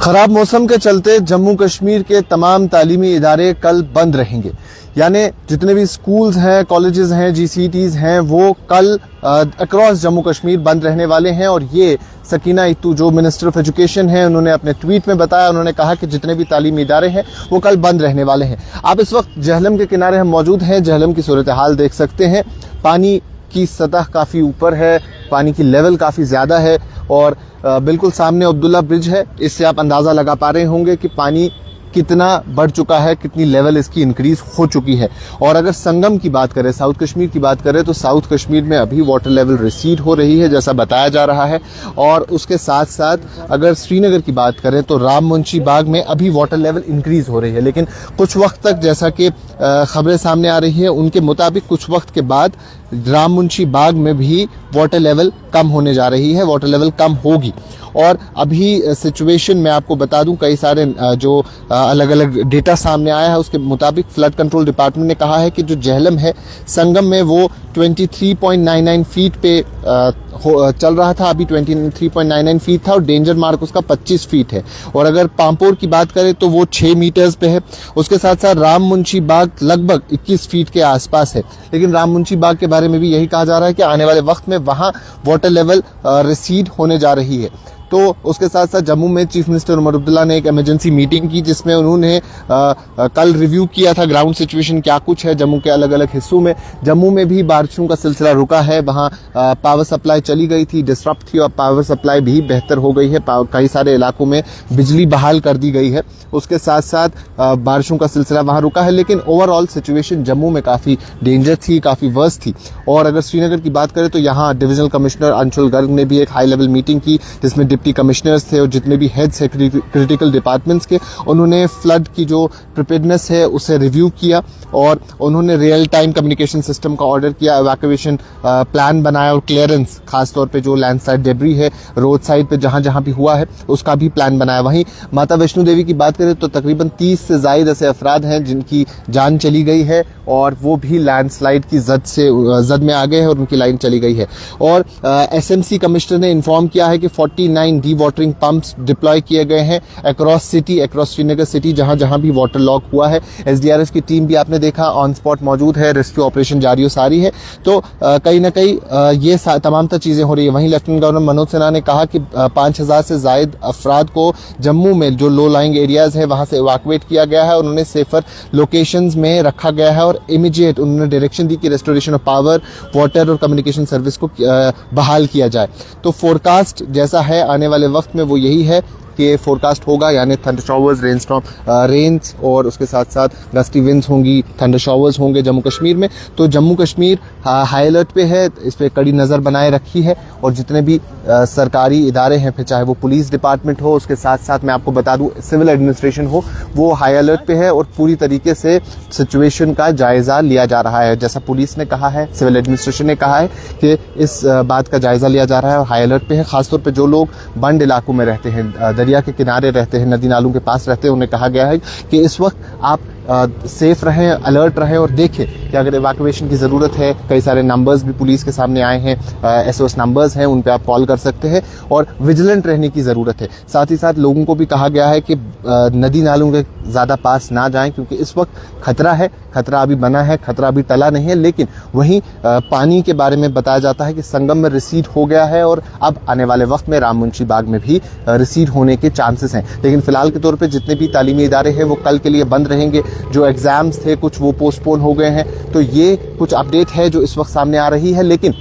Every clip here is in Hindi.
खराब मौसम के चलते जम्मू कश्मीर के तमाम तालीमी इदारे कल बंद रहेंगे। यानी जितने भी स्कूल्स हैं, कॉलेजेस हैं, जीसीटीज हैं, वो कल अक्रॉस जम्मू कश्मीर बंद रहने वाले हैं। और ये सकीना इत्तू जो मिनिस्टर ऑफ एजुकेशन है, उन्होंने अपने ट्वीट में बताया, उन्होंने कहा कि जितने भी तालीमी इदारे हैं वो कल बंद रहने वाले हैं। आप इस वक्त जहलम के किनारे हम मौजूद हैं। जहलम की सूरत हाल देख सकते हैं। पानी की सतह काफ़ी ऊपर है, पानी की लेवल काफ़ी ज़्यादा है और बिल्कुल सामने अब्दुल्ला ब्रिज है। इससे आप अंदाज़ा लगा पा रहे होंगे कि पानी कितना बढ़ चुका है, कितनी लेवल इसकी इंक्रीज हो चुकी है। और अगर संगम की बात करें, साउथ कश्मीर की बात करें, तो साउथ कश्मीर में अभी वाटर लेवल रिसीड हो रही है जैसा बताया जा रहा है। और उसके साथ साथ अगर श्रीनगर की बात करें तो राम मुंशी बाग में अभी वाटर लेवल इंक्रीज हो रही है। लेकिन कुछ वक्त तक, जैसा कि खबरें सामने आ रही है, उनके मुताबिक कुछ वक्त के बाद राम मुंशी बाग में भी वाटर लेवल कम होने जा रही है, वाटर लेवल कम होगी। और अभी सिचुएशन मैं आपको बता दूं, कई सारे जो अलग अलग डेटा सामने आया है उसके मुताबिक फ्लड कंट्रोल डिपार्टमेंट ने कहा है कि जो जहलम है संगम में वो 23.99 फीट पे चल रहा था। अभी 23.99 फीट था और डेंजर मार्क उसका 25 फीट है। और अगर पामपोर की बात करें तो वो 6 मीटर्स पे है। उसके साथ साथ राम मुंशी बाग लगभग 21 फीट के आसपास है। लेकिन राम मुंशी बाग के बारे में भी यही कहा जा रहा है कि आने वाले वक्त में वहां वाटर लेवल रिसीड होने जा रही है। तो उसके साथ साथ जम्मू में चीफ मिनिस्टर उमर अब्दुल्ला ने एक इमरजेंसी मीटिंग की जिसमें उन्होंने कल रिव्यू किया था ग्राउंड सिचुएशन क्या कुछ है जम्मू के अलग अलग हिस्सों में। जम्मू में भी बारिशों का सिलसिला रुका है, वहाँ पावर सप्लाई चली गई थी, डिस्टर्ब थी और पावर सप्लाई भी बेहतर हो गई है। कई सारे इलाकों में बिजली बहाल कर दी गई है। उसके साथ साथ बारिशों का सिलसिला वहाँ रुका है। लेकिन ओवरऑल सिचुएशन जम्मू में काफ़ी डेंजर थी, काफ़ी वर्स थी। और अगर श्रीनगर की बात करें तो यहाँ डिविजनल कमिश्नर अंशुल गर्ग ने भी एक हाई लेवल मीटिंग की जिसमें डिप्टी कमिश्नर्स थे और जितने भी हेड्स है क्रिटिकल डिपार्टमेंट्स के, उन्होंने फ्लड की जो प्रिपेयर्डनेस है उसे रिव्यू किया और उन्होंने रियल टाइम कम्युनिकेशन सिस्टम का ऑर्डर किया, एवैक्यूएशन प्लान बनाया और क्लियरेंस, खासतौर पे जो लैंडस्लाइड डेब्री है रोड साइड पे जहां जहां भी हुआ है उसका भी प्लान बनाया। वहीं माता वैष्णो देवी की बात करें तो तकरीबन 30 से ज्यादा ऐसे अफराद हैं जिनकी जान चली गई है और वो भी लैंडस्लाइड की जद में आ गए हैं और उनकी लाइन चली गई है। और एसएमसी कमिश्नर ने इन्फॉर्म किया है कि 49 डी वाटरिंग पंप्स डिप्लॉय किए गए हैं अक्रॉस श्रीनगर सिटी जहां जहां भी वाटर लॉक हुआ है। एसडीआरएफ की टीम भी आपने देखा ऑन स्पॉट मौजूद है, रेस्क्यू ऑपरेशन जारी और सारी है। तो कहीं ना कहीं ये तमाम चीजें हो रही है। वहीं लेफ्टिनेंट गवर्नर मनोज सिन्हा ने कहा कि 5000 से ज्यादा अफराद को जम्मू में जो लो लाइंग एरियाज है वहां से इवैक्यूएट किया गया है और उन्हें सेफर लोकेशंस में रखा गया है और इमीडिएट उन्होंने डायरेक्शन दी कि रेस्टोरेशन ऑफ पावर, वाटर और कम्युनिकेशन सर्विस को बहाल किया जाए। तो फोरकास्ट जैसा है आने वाले वक्त में वो यही है कि फोरकास्ट होगा, यानी थंडर शॉवर्स, रेन्स और उसके साथ साथ गस्टी विंड्स होंगी, थंडर शॉवर्स होंगे जम्मू कश्मीर में। तो जम्मू कश्मीर हाई अलर्ट पे है, इस पर कड़ी नज़र बनाए रखी है और जितने भी सरकारी इदारे हैं, फिर चाहे वो पुलिस डिपार्टमेंट हो, उसके साथ साथ मैं आपको बता दूं सिविल एडमिनिस्ट्रेशन हो, वो हाई अलर्ट पे है और पूरी तरीके से सिचुएशन का जायजा लिया जा रहा है। जैसा पुलिस ने कहा है, सिविल एडमिनिस्ट्रेशन ने कहा है कि इस बात का जायजा लिया जा रहा है और हाई अलर्ट पे है। खासतौर पर जो लोग बंद इलाकों में रहते हैं, दरिया के किनारे रहते हैं, नदी नालों के पास रहते हैं, उन्हें कहा गया है कि इस वक्त आप सेफ रहें, अलर्ट रहें और देखें कि अगर इवैक्यूएशन की ज़रूरत है। कई सारे नंबर्स भी पुलिस के सामने आए हैं, एसओएस नंबर्स हैं, उन पे आप कॉल कर सकते हैं और विजिलेंट रहने की ज़रूरत है। साथ ही साथ लोगों को भी कहा गया है कि नदी नालों के ज़्यादा पास ना जाएं क्योंकि इस वक्त खतरा है, खतरा अभी बना है, खतरा अभी टला नहीं है। लेकिन वहीं पानी के बारे में बताया जाता है कि संगम में रिसीड हो गया है और अब आने वाले वक्त में राम मुंशी बाग में भी रिसीड होने के चांसेस हैं। लेकिन फिलहाल के तौर पे जितने भी तालीमी इदारे हैं वो कल के लिए बंद रहेंगे। जो एग्जाम्स थे कुछ वो पोस्टपोन हो गए हैं। तो ये कुछ अपडेट है जो इस वक्त सामने आ रही है। लेकिन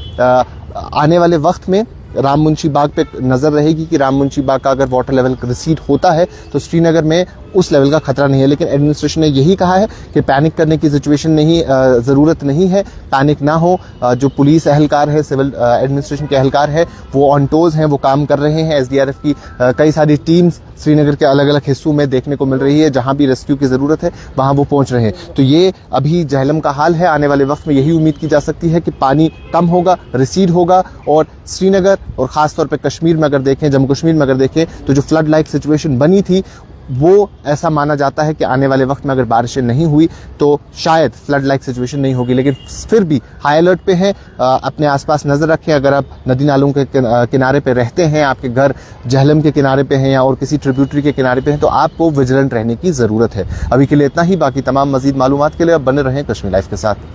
आने वाले वक्त में राम मुंशी बाग पे नजर रहेगी कि राम मुंशी बाग का अगर वाटर लेवल रिसीड होता है तो श्रीनगर में उस लेवल का खतरा नहीं है। लेकिन एडमिनिस्ट्रेशन ने यही कहा है कि पैनिक करने की सिचुएशन नहीं, ज़रूरत नहीं है, पैनिक ना हो। जो पुलिस एहलकार है, सिविल एडमिनिस्ट्रेशन के एहलकार है, वो ऑन टोज हैं, वो काम कर रहे हैं। एसडीआरएफ की कई सारी टीम्स श्रीनगर के अलग अलग हिस्सों में देखने को मिल रही है, जहां भी रेस्क्यू की ज़रूरत है वहां वो पहुंच रहे हैं। तो ये अभी जहलम का हाल है। आने वाले वक्त में यही उम्मीद की जा सकती है कि पानी कम होगा, रिसीड होगा और श्रीनगर और ख़ासतौर पर कश्मीर में अगर देखें, जम्मू कश्मीर में अगर देखें तो जो फ्लड लाइक सिचुएशन बनी थी वो ऐसा माना जाता है कि आने वाले वक्त में अगर बारिशें नहीं हुई तो शायद फ्लड लाइक सिचुएशन नहीं होगी, लेकिन फिर भी हाई अलर्ट पे हैं। अपने आसपास नजर रखें। अगर आप नदी नालों के किनारे पे रहते हैं, आपके घर झेलम के किनारे पे हैं या और किसी ट्रिब्यूटरी के किनारे पे हैं, तो आपको विजिलेंट रहने की जरूरत है। अभी के लिए इतना ही। बाकी तमाम मजीद मालूमात के लिए आप बने रहें कश्मीर लाइव के साथ।